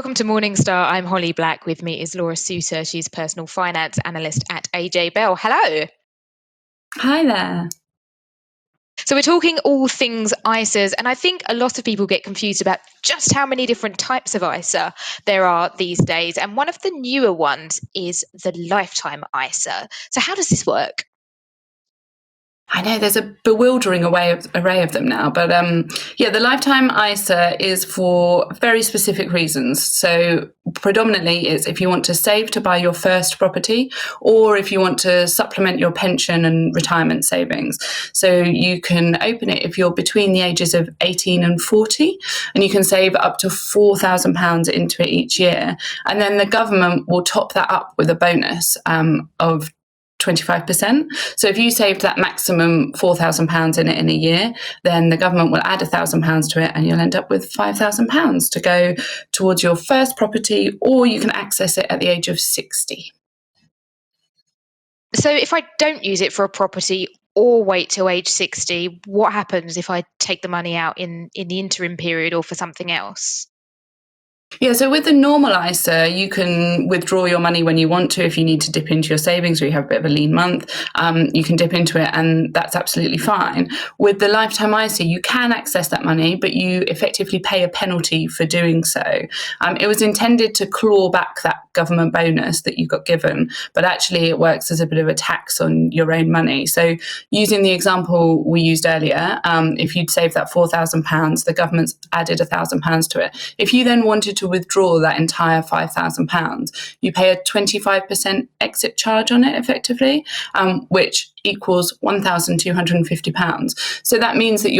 Welcome to Morningstar. I'm Holly Black. With me is Laura Souter. She's personal finance analyst at AJ Bell. Hello. Hi there. So we're talking all things ISAs, and I think a lot of people get confused about just how many different types of ISA there are these days. And one of the newer ones is the lifetime ISA. So how does this work? I know there's a bewildering array of them now, but the lifetime ISA is for very specific reasons. So predominantly it's if you want to save to buy your first property, or if you want to supplement your pension and retirement savings. So you can open it if you're between the ages of 18 and 40, and you can save up to £4,000 into it each year. And then the government will top that up with a bonus of 25%. So if you saved that maximum £4,000 in it in a year, then the government will add £1,000 to it, and you'll end up with £5,000 to go towards your first property, or you can access it at the age of 60. So if I don't use it for a property or wait till age 60, what happens if I take the money out in the interim period or for something else? Yeah, so with the normal ISA, you can withdraw your money when you want to. If you need to dip into your savings or you have a bit of a lean month, you can dip into it, and that's absolutely fine. With the lifetime ISA, you can access that money, but you effectively pay a penalty for doing so. It was intended to claw back that government bonus that you got given, but actually it works as a bit of a tax on your own money. So using the example we used earlier, if you'd saved that £4,000, the government's added £1,000 to it. If you then wanted to withdraw that entire £5,000, you pay a 25% exit charge on it effectively, which equals £1,250. So that means that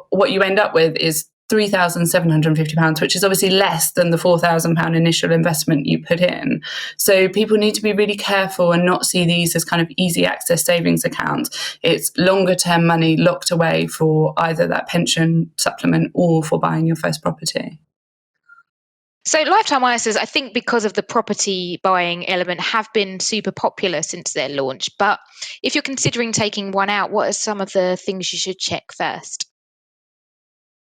what you end up with is £3,750, which is obviously less than the £4,000 initial investment you put in. So people need to be really careful and not see these as kind of easy access savings accounts. It's longer term money locked away for either that pension supplement or for buying your first property. So lifetime ISAs, I think because of the property buying element, have been super popular since their launch. But if you're considering taking one out, what are some of the things you should check first?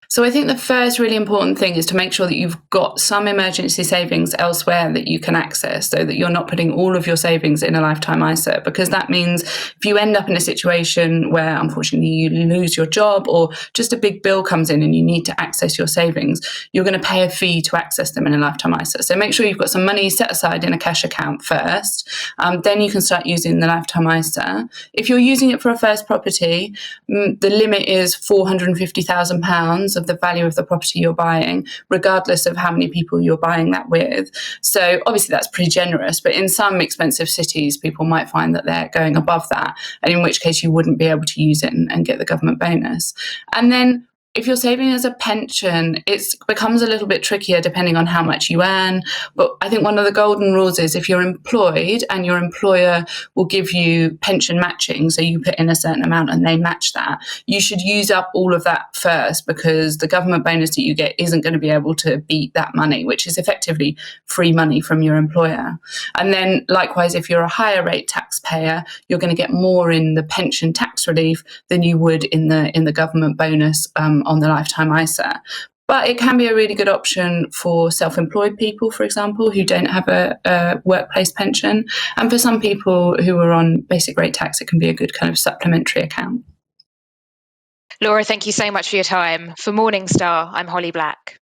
So I think the first really important thing is to make sure that you've got some emergency savings elsewhere that you can access, so that you're not putting all of your savings in a lifetime ISA, because that means if you end up in a situation where unfortunately you lose your job or just a big bill comes in and you need to access your savings, you're going to pay a fee to access them in a lifetime ISA. So make sure you've got some money set aside in a cash account first. Then you can start using the lifetime ISA. If you're using it for a first property, the limit is £450,000 of the value of the property you're buying, regardless of how many people you're buying that with. So obviously that's pretty generous, but in some expensive cities, people might find that they're going above that, and in which case you wouldn't be able to use it and get the government bonus. And then if you're saving as a pension, it becomes a little bit trickier depending on how much you earn. But I think one of the golden rules is if you're employed and your employer will give you pension matching, so you put in a certain amount and they match that, you should use up all of that first, because the government bonus that you get isn't going to be able to beat that money, which is effectively free money from your employer. And then likewise, if you're a higher rate taxpayer, you're going to get more in the pension tax relief than you would in the government bonus on the lifetime ISA. But it can be a really good option for self-employed people, for example, who don't have a workplace pension. And for some people who are on basic rate tax, it can be a good kind of supplementary account. Laura, thank you so much for your time. For Morningstar, I'm Holly Black.